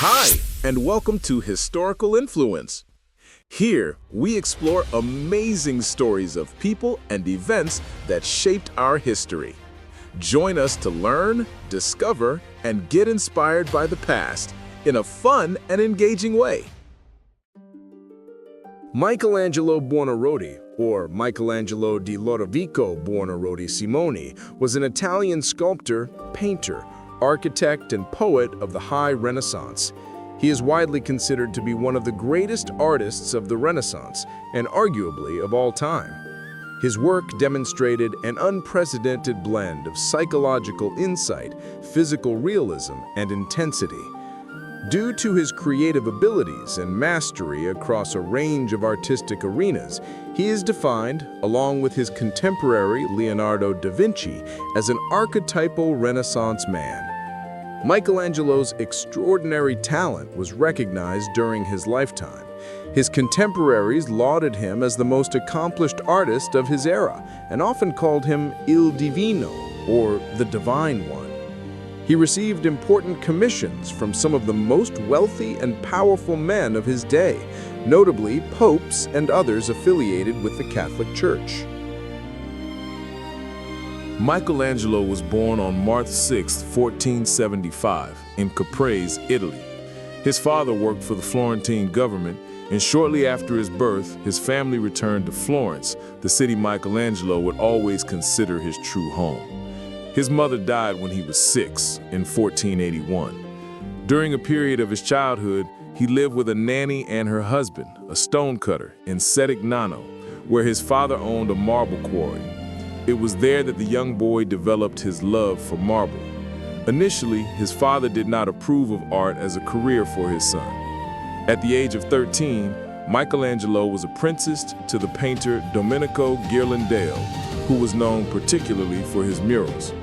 Hi, and welcome to Historical Influence. Here, we explore amazing stories of people and events that shaped our history. Join us to learn, discover, and get inspired by the past in a fun and engaging way. Michelangelo Buonarroti, or Michelangelo di Lodovico Buonarroti Simoni, was an Italian sculptor, painter, architect, and poet of the High Renaissance. He is widely considered to be one of the greatest artists of the Renaissance, and arguably of all time. His work demonstrated an unprecedented blend of psychological insight, physical realism, and intensity. Due to his creative abilities and mastery across a range of artistic arenas, he is defined, along with his contemporary Leonardo da Vinci, as an archetypal Renaissance man. Michelangelo's extraordinary talent was recognized during his lifetime. His contemporaries lauded him as the most accomplished artist of his era and often called him Il Divino, or the Divine One. He received important commissions from some of the most wealthy and powerful men of his day, notably popes and others affiliated with the Catholic Church. Michelangelo was born on March 6, 1475, in Caprese, Italy. His father worked for the Florentine government, and shortly after his birth, his family returned to Florence, the city Michelangelo would always consider his true home. His mother died when he was 6, in 1481. During a period of his childhood, he lived with a nanny and her husband, a stonecutter, in Settignano, where his father owned a marble quarry. It was there that the young boy developed his love for marble. Initially, his father did not approve of art as a career for his son. At the age of 13, Michelangelo was apprenticed to the painter Domenico Ghirlandaio, who was known particularly for his murals.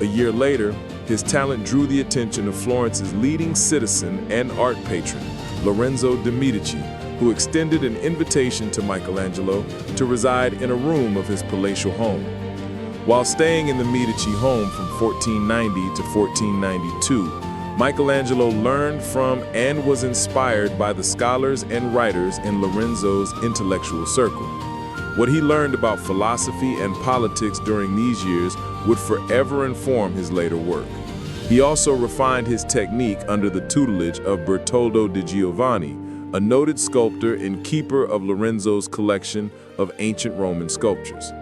A year later, his talent drew the attention of Florence's leading citizen and art patron, Lorenzo de' Medici, who extended an invitation to Michelangelo to reside in a room of his palatial home. While staying in the Medici home from 1490 to 1492, Michelangelo learned from and was inspired by the scholars and writers in Lorenzo's intellectual circle. What he learned about philosophy and politics during these years would forever inform his later work. He also refined his technique under the tutelage of Bertoldo di Giovanni, a noted sculptor and keeper of Lorenzo's collection of ancient Roman sculptures.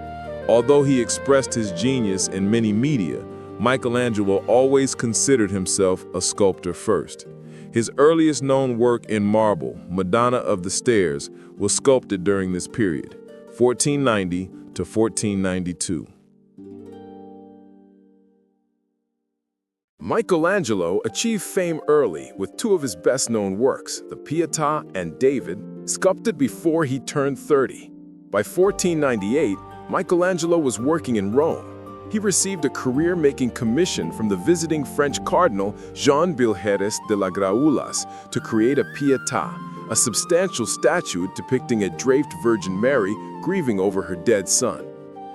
Although he expressed his genius in many media, Michelangelo always considered himself a sculptor first. His earliest known work in marble, Madonna of the Stairs, was sculpted during this period, 1490 to 1492. Michelangelo achieved fame early with two of his best-known works, the Pietà and David, sculpted before he turned 30. By 1498, Michelangelo was working in Rome. He received a career-making commission from the visiting French cardinal Jean Bilheres de la Graulas to create a Pietà, a substantial statue depicting a draped Virgin Mary grieving over her dead son.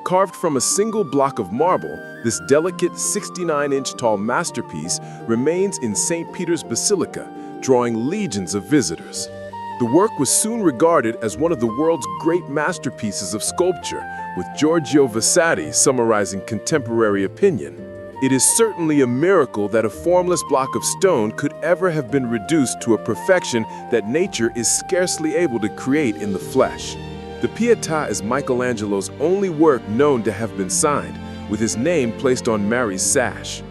Carved from a single block of marble, this delicate 69-inch tall masterpiece remains in St. Peter's Basilica, drawing legions of visitors. The work was soon regarded as one of the world's great masterpieces of sculpture, with Giorgio Vasari summarizing contemporary opinion. It is certainly a miracle that a formless block of stone could ever have been reduced to a perfection that nature is scarcely able to create in the flesh. The Pietà is Michelangelo's only work known to have been signed, with his name placed on Mary's sash.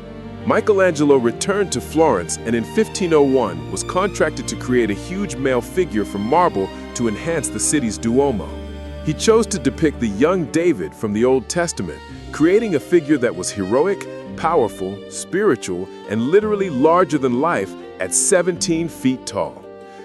Michelangelo returned to Florence and in 1501 was contracted to create a huge male figure from marble to enhance the city's Duomo. He chose to depict the young David from the Old Testament, creating a figure that was heroic, powerful, spiritual, and literally larger than life at 17 feet tall.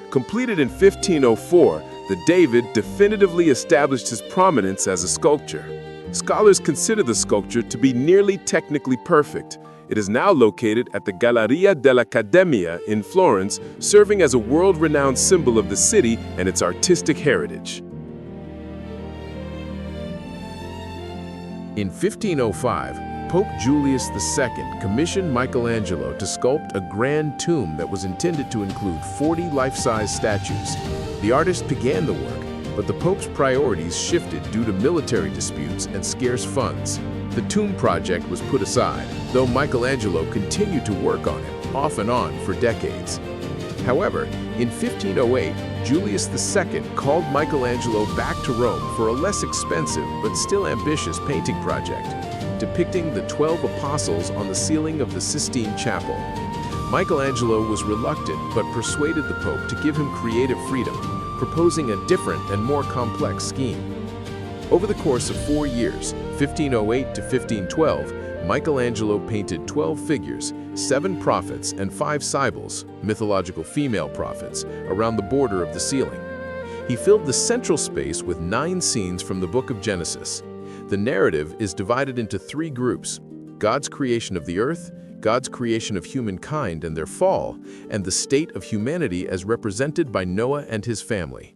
Completed in 1504, the David definitively established his prominence as a sculptor. Scholars consider the sculpture to be nearly technically perfect. It is now located at the Galleria dell'Accademia in Florence, serving as a world-renowned symbol of the city and its artistic heritage. In 1505, Pope Julius II commissioned Michelangelo to sculpt a grand tomb that was intended to include 40 life-size statues. The artist began the work, but the Pope's priorities shifted due to military disputes and scarce funds. The tomb project was put aside, though Michelangelo continued to work on it, off and on, for decades. However, in 1508, Julius II called Michelangelo back to Rome for a less expensive but still ambitious painting project, depicting the 12 apostles on the ceiling of the Sistine Chapel. Michelangelo was reluctant but persuaded the Pope to give him creative freedom, proposing a different and more complex scheme. Over the course of 4 years, 1508 to 1512, Michelangelo painted 12 figures, 7 prophets and 5 sibyls, mythological female prophets, around the border of the ceiling. He filled the central space with 9 scenes from the book of Genesis. The narrative is divided into 3 groups: God's creation of the earth, God's creation of humankind and their fall, and the state of humanity as represented by Noah and his family.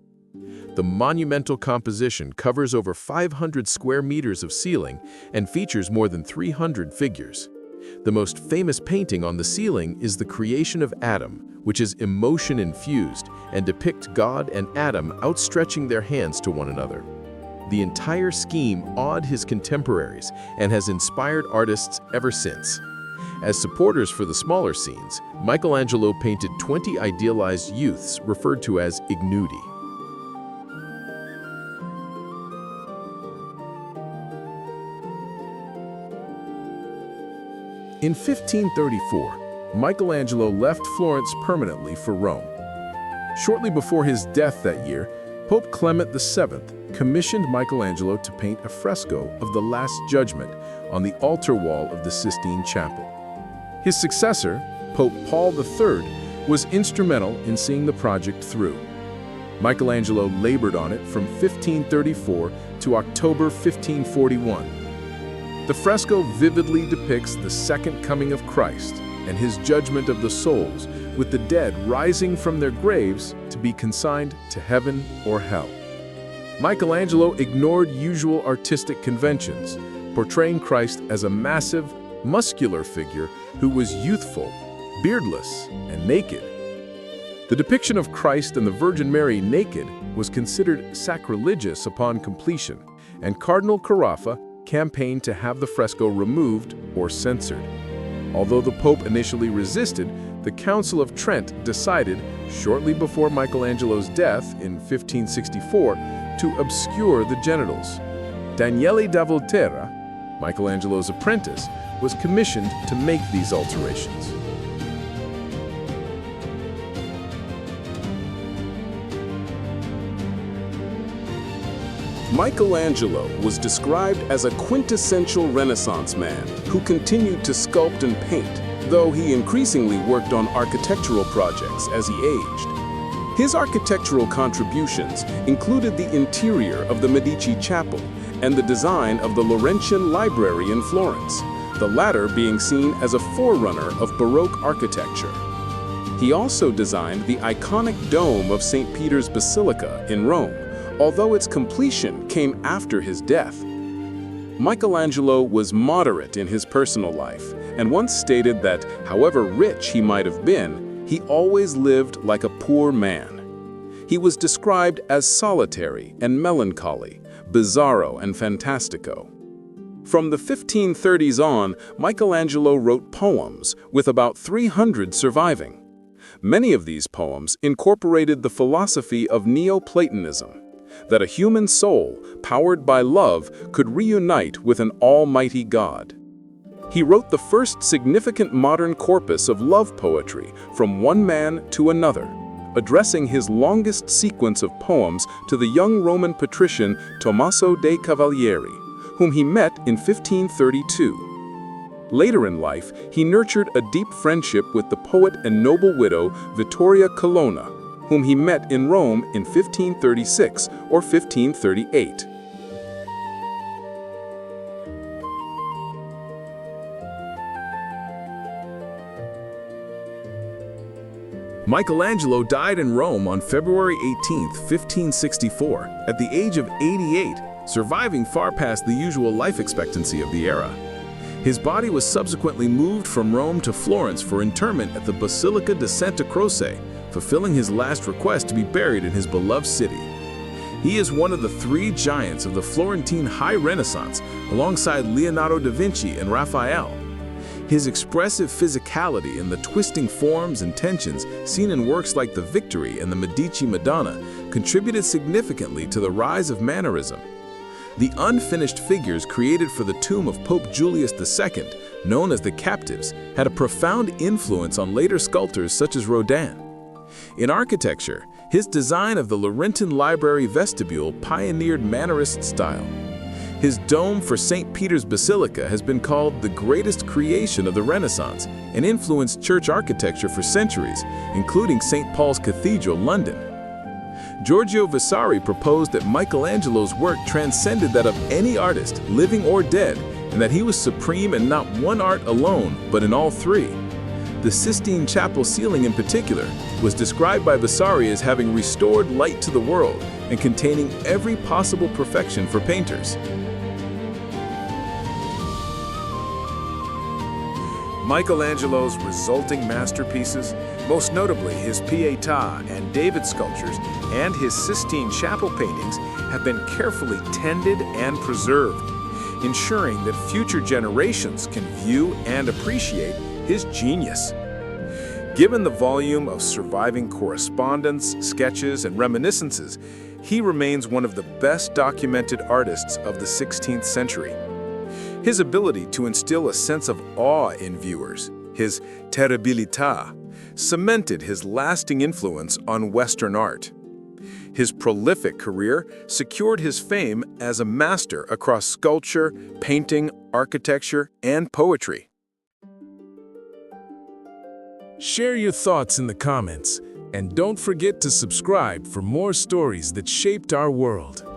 The monumental composition covers over 500 square meters of ceiling and features more than 300 figures. The most famous painting on the ceiling is the creation of Adam, which is emotion-infused and depicts God and Adam outstretching their hands to one another. The entire scheme awed his contemporaries and has inspired artists ever since. As supporters for the smaller scenes, Michelangelo painted 20 idealized youths referred to as ignudi. In 1534, Michelangelo left Florence permanently for Rome. Shortly before his death that year, Pope Clement VII commissioned Michelangelo to paint a fresco of the Last Judgment on the altar wall of the Sistine Chapel. His successor, Pope Paul III, was instrumental in seeing the project through. Michelangelo labored on it from 1534 to October 1541. The fresco vividly depicts the second coming of Christ and his judgment of the souls, with the dead rising from their graves to be consigned to heaven or hell. Michelangelo ignored usual artistic conventions, portraying Christ as a massive, muscular figure who was youthful, beardless, and naked. The depiction of Christ and the Virgin Mary naked was considered sacrilegious upon completion, and Cardinal Carafa campaigned to have the fresco removed or censored. Although the Pope initially resisted, the Council of Trent decided, shortly before Michelangelo's death in 1564, to obscure the genitals. Daniele da Volterra, Michelangelo's apprentice, was commissioned to make these alterations. Michelangelo was described as a quintessential Renaissance man who continued to sculpt and paint, though he increasingly worked on architectural projects as he aged. His architectural contributions included the interior of the Medici Chapel and the design of the Laurentian Library in Florence, the latter being seen as a forerunner of Baroque architecture. He also designed the iconic dome of St. Peter's Basilica in Rome, although its completion came after his death. Michelangelo was moderate in his personal life and once stated that, however rich he might have been, he always lived like a poor man. He was described as solitary and melancholy, bizarro and fantastico. From the 1530s on, Michelangelo wrote poems, with about 300 surviving. Many of these poems incorporated the philosophy of Neoplatonism, that a human soul, powered by love, could reunite with an almighty God. He wrote the first significant modern corpus of love poetry from one man to another, addressing his longest sequence of poems to the young Roman patrician Tommaso dei Cavalieri, whom he met in 1532. Later in life, he nurtured a deep friendship with the poet and noble widow Vittoria Colonna, whom he met in Rome in 1536 or 1538. Michelangelo died in Rome on February 18, 1564, at the age of 88, surviving far past the usual life expectancy of the era. His body was subsequently moved from Rome to Florence for interment at the Basilica di Santa Croce, fulfilling his last request to be buried in his beloved city. He is one of the three giants of the Florentine High Renaissance, alongside Leonardo da Vinci and Raphael. His expressive physicality and the twisting forms and tensions seen in works like the Victory and the Medici Madonna contributed significantly to the rise of Mannerism. The unfinished figures created for the tomb of Pope Julius II, known as the Captives, had a profound influence on later sculptors such as Rodin. In architecture, his design of the Laurentine Library vestibule pioneered Mannerist style. His dome for St. Peter's Basilica has been called the greatest creation of the Renaissance and influenced church architecture for centuries, including St. Paul's Cathedral, London. Giorgio Vasari proposed that Michelangelo's work transcended that of any artist, living or dead, and that he was supreme in not one art alone, but in all three. The Sistine Chapel ceiling in particular was described by Vasari as having restored light to the world and containing every possible perfection for painters. Michelangelo's resulting masterpieces, most notably his Pietà and David sculptures and his Sistine Chapel paintings, have been carefully tended and preserved, ensuring that future generations can view and appreciate his genius. Given the volume of surviving correspondence, sketches, and reminiscences, he remains one of the best documented artists of the 16th century. His ability to instill a sense of awe in viewers, his terribilità, cemented his lasting influence on Western art. His prolific career secured his fame as a master across sculpture, painting, architecture, and poetry. Share your thoughts in the comments, and don't forget to subscribe for more stories that shaped our world.